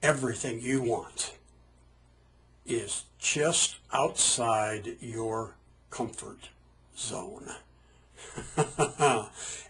Everything you want is just outside your comfort zone.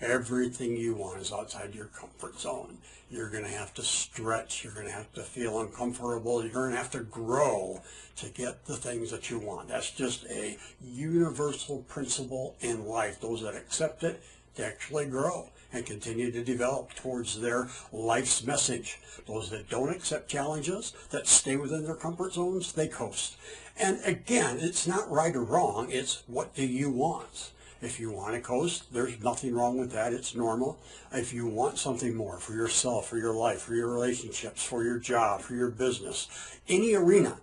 Everything you want is outside your comfort zone. You're going to have to stretch. You're going to have to feel uncomfortable. You're going to have to grow to get the things that you want. That's just a universal principle in life. Those that accept it, they actually grow and continue to develop towards their life's message. Those that don't accept challenges, that stay within their comfort zones, they coast. And again, it's not right or wrong. It's what do you want? If you want to coast, there's nothing wrong with that. It's normal. If you want something more for yourself, for your life, for your relationships, for your job, for your business, any arena,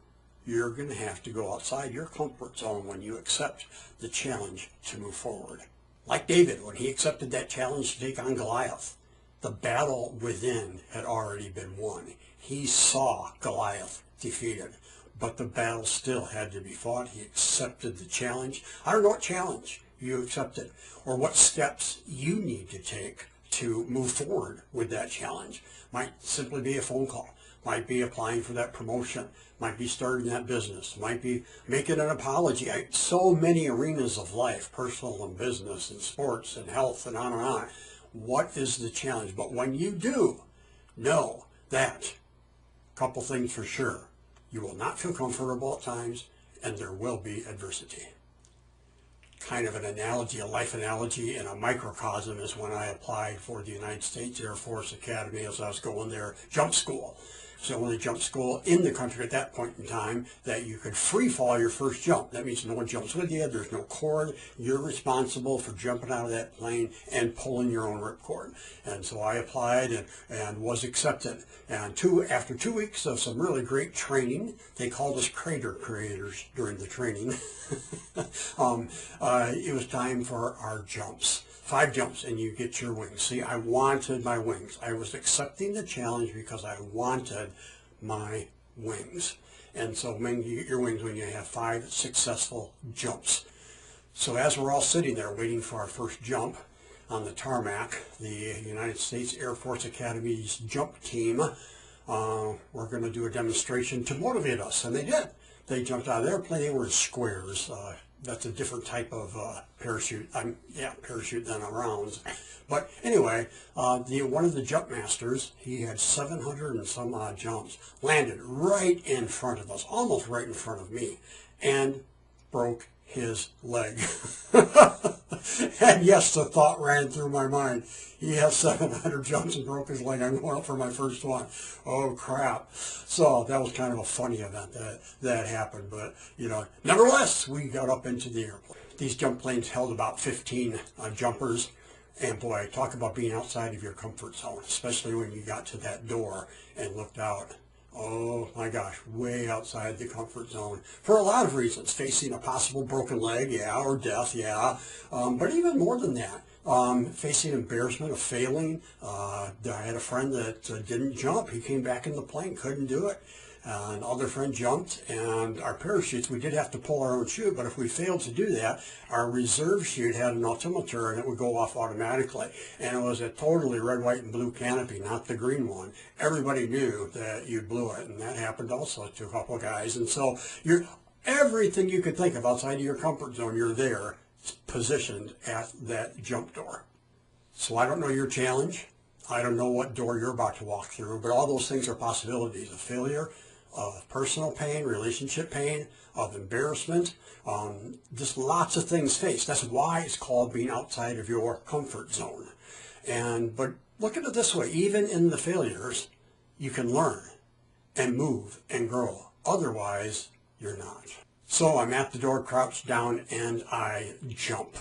you're going to have to go outside your comfort zone when you accept the challenge to move forward. Like David, when he accepted that challenge to take on Goliath, the battle within had already been won. He saw Goliath defeated, but the battle still had to be fought. He accepted the challenge. I don't know what challenge you accepted or what steps you need to take to move forward with that challenge. Might simply be a phone call, might be applying for that promotion, might be starting that business, might be making an apology. So many arenas of life, personal and business and sports and health and on and on. What is the challenge? But when you do know that, a couple things for sure, you will not feel comfortable at times and there will be adversity. Kind of an analogy, a life analogy in a microcosm is when I applied for the United States Air Force Academy as I was going there, jump school. It's the only jump school in the country at that point in time that you could free fall your first jump. That means no one jumps with you, there's no cord, you're responsible for jumping out of that plane and pulling your own ripcord. And so I applied and was accepted. And after 2 weeks of some really great training, they called us crater creators during the training, it was time for our jumps. 5 jumps and you get your wings. See, I wanted my wings. I was accepting the challenge because I wanted my wings. And so when you get your wings, when you have 5 successful jumps. So as we're all sitting there waiting for our first jump on the tarmac, the United States Air Force Academy's jump team, we're going to do a demonstration to motivate us. And they did. They jumped out of the airplane. They were in squares. That's a different type of parachute. Parachute than a rounds. But anyway, one of the jump masters, he had 700 and some odd jumps, landed right in front of us, almost right in front of me, and broke his leg. And yes, the thought ran through my mind. He has 700 jumps and broke his leg. I'm going up for my first one. Oh, crap. So that was kind of a funny event that happened. But, nevertheless, we got up into the airplane. These jump planes held about 15 jumpers. And boy, talk about being outside of your comfort zone, especially when you got to that door and looked out. Oh my gosh, way outside the comfort zone for a lot of reasons. Facing a possible broken leg, yeah, or death, yeah. But even more than that, facing embarrassment of failing. I had a friend that didn't jump. He came back in the plane, couldn't do it. Another friend jumped, and our parachutes, we did have to pull our own chute, but if we failed to do that, our reserve chute had an altimeter, and it would go off automatically. And it was a totally red, white, and blue canopy, not the green one. Everybody knew that you blew it, and that happened also to a couple of guys. And so everything you could think of outside of your comfort zone, you're there, positioned at that jump door. So I don't know your challenge. I don't know what door you're about to walk through, but all those things are possibilities of failure, of personal pain, relationship pain, of embarrassment, just lots of things faced. That's why it's called being outside of your comfort zone. But look at it this way, even in the failures, you can learn and move and grow. Otherwise, you're not. So I'm at the door, crouched down, and I jump.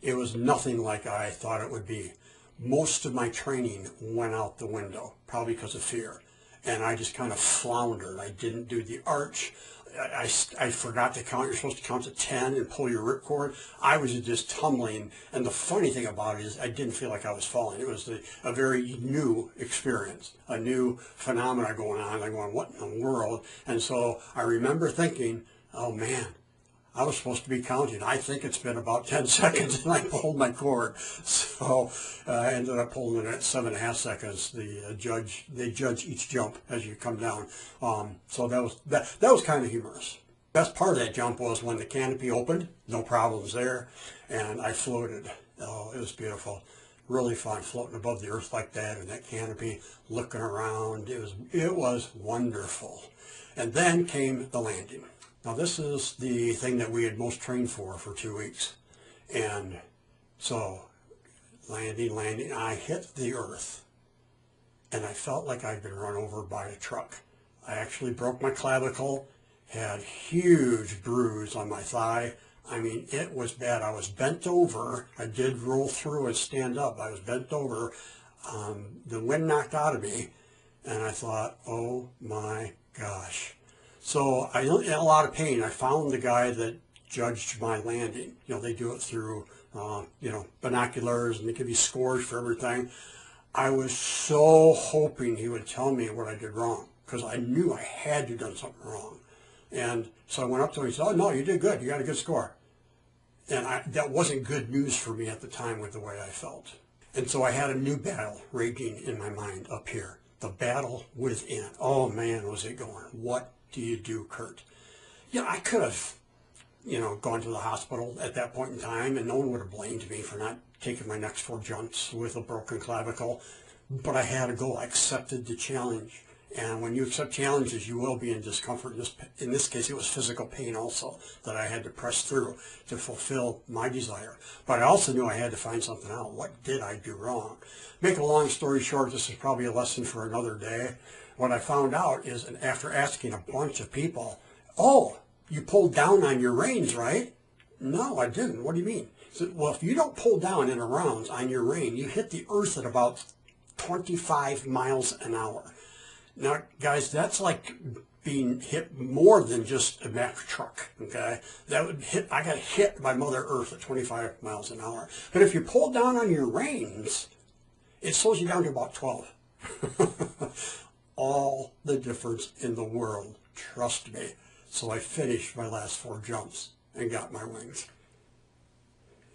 It was nothing like I thought it would be. Most of my training went out the window, probably because of fear. And I just kind of floundered. I didn't do the arch. I forgot to count. You're supposed to count to 10 and pull your ripcord. I was just tumbling. And the funny thing about it is I didn't feel like I was falling. It was a very new experience, a new phenomena going on. I'm going, what in the world? And so I remember thinking, oh man, I was supposed to be counting. I think it's been about 10 seconds and I pulled my cord. So I ended up pulling it at 7.5 seconds. They judge each jump as you come down. So that was kind of humorous. Best part of that jump was when the canopy opened, no problems there, and I floated. Oh, it was beautiful. Really fun floating above the earth like that in that canopy, looking around. It was wonderful. And then came the landing. Now this is the thing that we had most trained for 2 weeks. And so landing, I hit the earth and I felt like I'd been run over by a truck. I actually broke my clavicle, had huge bruise on my thigh. I mean, it was bad. I was bent over. I did roll through and stand up. I was bent over. The wind knocked out of me and I thought, oh my gosh. So I was in a lot of pain. I found the guy that judged my landing. You know, they do it through, binoculars, and they give you scores for everything. I was so hoping he would tell me what I did wrong, because I knew I had to have done something wrong. And so I went up to him and said, oh, no, you did good. You got a good score. And that wasn't good news for me at the time with the way I felt. And so I had a new battle raging in my mind up here. The battle within. Oh, man, was it going. What do you do, Curt? I could have, gone to the hospital at that point in time, and no one would have blamed me for not taking my next 4 jumps with a broken clavicle. But I had to go. I accepted the challenge. And when you accept challenges, you will be in discomfort. In this case, it was physical pain also that I had to press through to fulfill my desire. But I also knew I had to find something out. What did I do wrong? Make a long story short, this is probably a lesson for another day. What I found out is, and after asking a bunch of people, oh, you pulled down on your reins, right? No, I didn't. What do you mean? So, well, if you don't pull down in a rounds on your rein, you hit the earth at about 25 miles an hour. Now, guys, that's like being hit more than just a Mack truck, okay? I got hit by Mother Earth at 25 miles an hour. But if you pull down on your reins, it slows you down to about 12. All the difference in the world, trust me. So I finished my last 4 jumps and got my wings.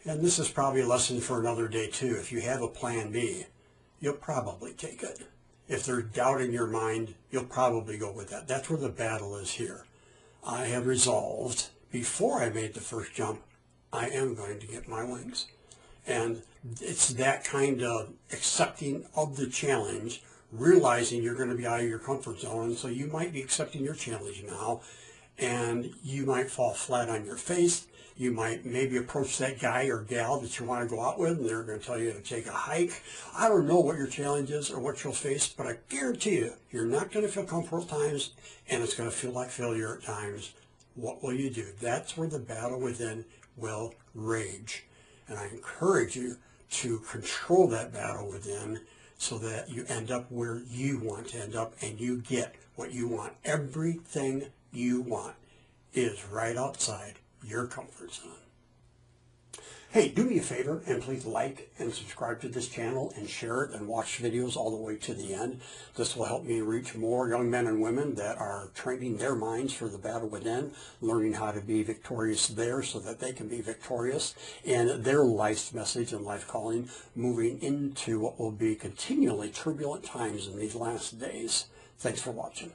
And this is probably a lesson for another day too. If you have a plan B, you'll probably take it. If there's doubt in your mind, you'll probably go with that. That's where the battle is here. I have resolved, before I made the first jump, I am going to get my wings. And it's that kind of accepting of the challenge, realizing you're going to be out of your comfort zone, and so you might be accepting your challenge now, and you might fall flat on your face. You might maybe approach that guy or gal that you want to go out with, and they're going to tell you to take a hike. I don't know what your challenge is or what you'll face, but I guarantee you, you're not going to feel comfortable at times, and it's going to feel like failure at times. What will you do? That's where the battle within will rage. And I encourage you to control that battle within so that you end up where you want to end up and you get what you want. Everything you want is right outside your comfort zone. Hey, do me a favor and please like and subscribe to this channel and share it and watch videos all the way to the end. This will help me reach more young men and women that are training their minds for the battle within, learning how to be victorious there so that they can be victorious in their life's message and life calling, moving into what will be continually turbulent times in these last days. Thanks for watching.